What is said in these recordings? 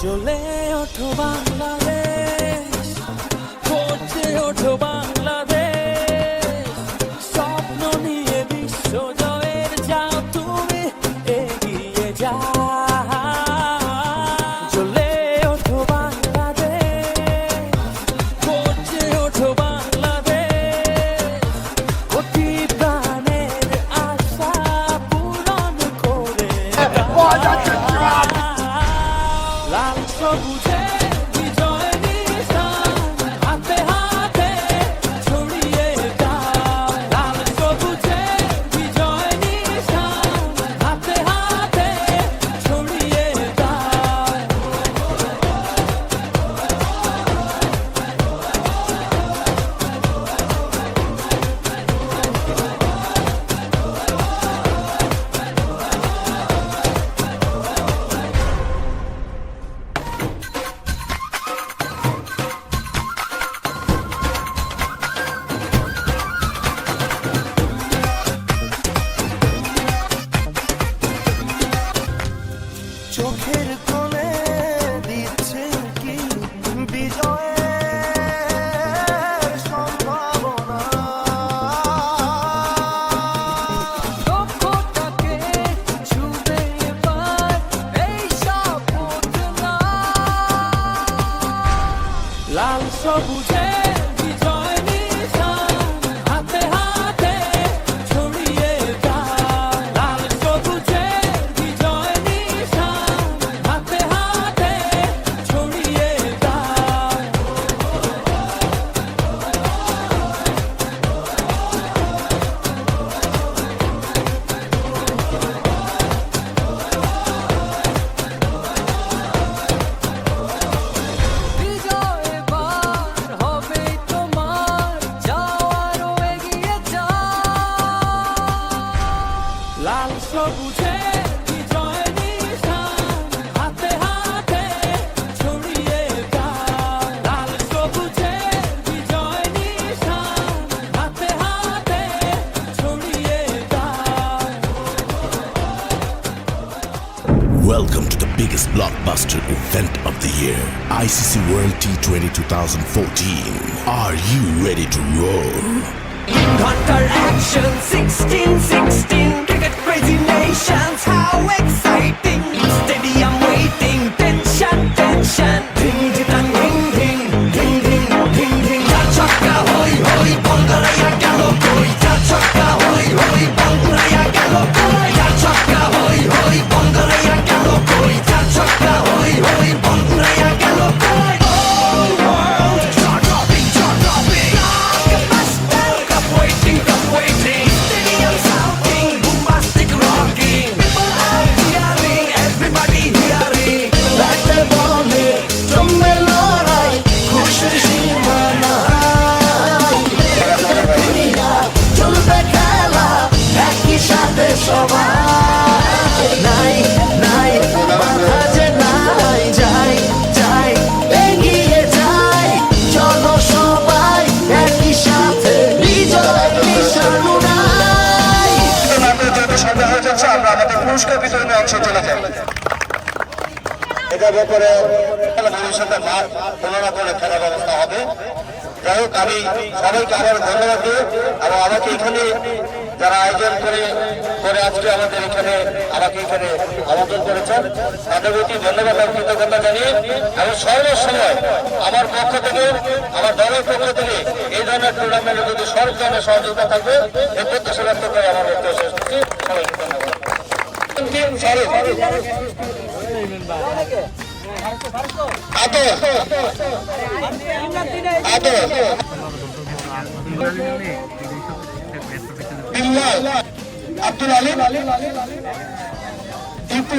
জ্বলে ওঠো বাংলাদেশ, গর্জে ওঠো বাংলাদেশ, স্বপ্ন নিয়ে বিশ্ব জয়ের যাও তুমি এগিয়ে যাও। জ্বলে ওঠো বাংলাদেশ, গর্জে ওঠো বাংলাদেশ, কোটি প্রাণের আশা পূরণ করে লাল সবুজে বিজয় নিশান হাতে হাতে ছড়িয়ে দাও। লাল সবুজে বিজয় নিশান হাতে হাতে ছড়িয়ে দাও। চোখের কোণে দিচ্ছে কি বিজয়ের সম্ভাবনা। লক্ষ্যটাকে ছুঁবে এবার এই শপথ নাও। লাল সবুজে বিজয় নিশান হাতে হাতে ছড়িয়ে দাও। লাল সবুজে বিজয় নিশান হাতে হাতে ছড়িয়ে দাও। বিজয় এবার হবে তোমার, যাও আরো এগিয়ে যাও। লাল সবুজে বিজয় নিশান হাতে হাতে ছড়িয়ে দাও। লাল সবুজে বিজয় নিশান হাতে হাতে ছড়িয়ে দাও। Welcome to the biggest blockbuster event of the year, ICC World T20 2014. Are you ready to roll? Hunter action 16-16 cricket crazy nations, how exciting, stadium waiting, tension tension, ding ding ding ding ding ding ding ding, ja chakka hoi hoi Bangalaya gelo koi, ja chakka hoi hoi Bangalaya gelo koi, ja chakka hoi hoi Bangalaya gelo koi, ja chakka hoi hoi Bangalaya gelo koi. Oh world, jaw dropping, cup waiting, stadium shouting, bombastic rocking, people are cheering, everybody hearing. ব্যাটে বলে জমে লড়াই, খুশির সীমা নাই। দুনিয়া চলবে খেলা, একই সাথে সবাই। নাই নাই বাধা যে নাই, যাই যাই এগিয়ে যাই। চলো সবাই একই সাথে, বিজয় নিশান উড়াই। সামনে হয়ে যাচ্ছে, আমরা আমাদের পুরস্কার বিতরণে অংশ চলে যাই। এটার ব্যাপারে ভবিষ্যতে মাঠ তুলনা করে খেলার ব্যবস্থা হবে। যাই হোক, আমি সবাইকে আবার ধন্যবাদ দিই এবং আমাকে এখানে যারা আয়োজন করে আজকে আমাদের এখানে আমাকে এখানে আমন্ত্রণ করেছেন তাদের প্রতি ধন্যবাদ এবং কৃতজ্ঞতা জানিয়ে আমি সর্বসময় আমার পক্ষ থেকে, আমার দলের পক্ষ থেকে এই ধরনের টুর্নামেন্টে যদি সব ধরনের সহযোগিতা থাকবে এই প্রত্যাশা ব্যক্ত করে আমার বক্তব্য শেষ করছি। সবাইকে ধন্যবাদ। আব্দুল আলী টিপু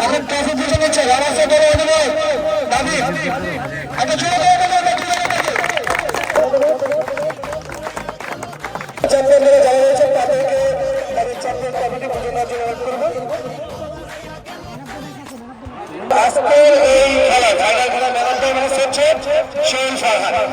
এখন কাছে বুঝে নিচ্ছে রামাসে বড় অনুরোধ দাবি আগে চলে যাবে চ্যাম্পিয়নরা যারা রয়েছেন তাদেরকে তাদের চ্যাম্পিয়ন কমিটি ঘোষণার জন্য অনুরোধ করব। আজকে এই খেলা শোল ফারহান।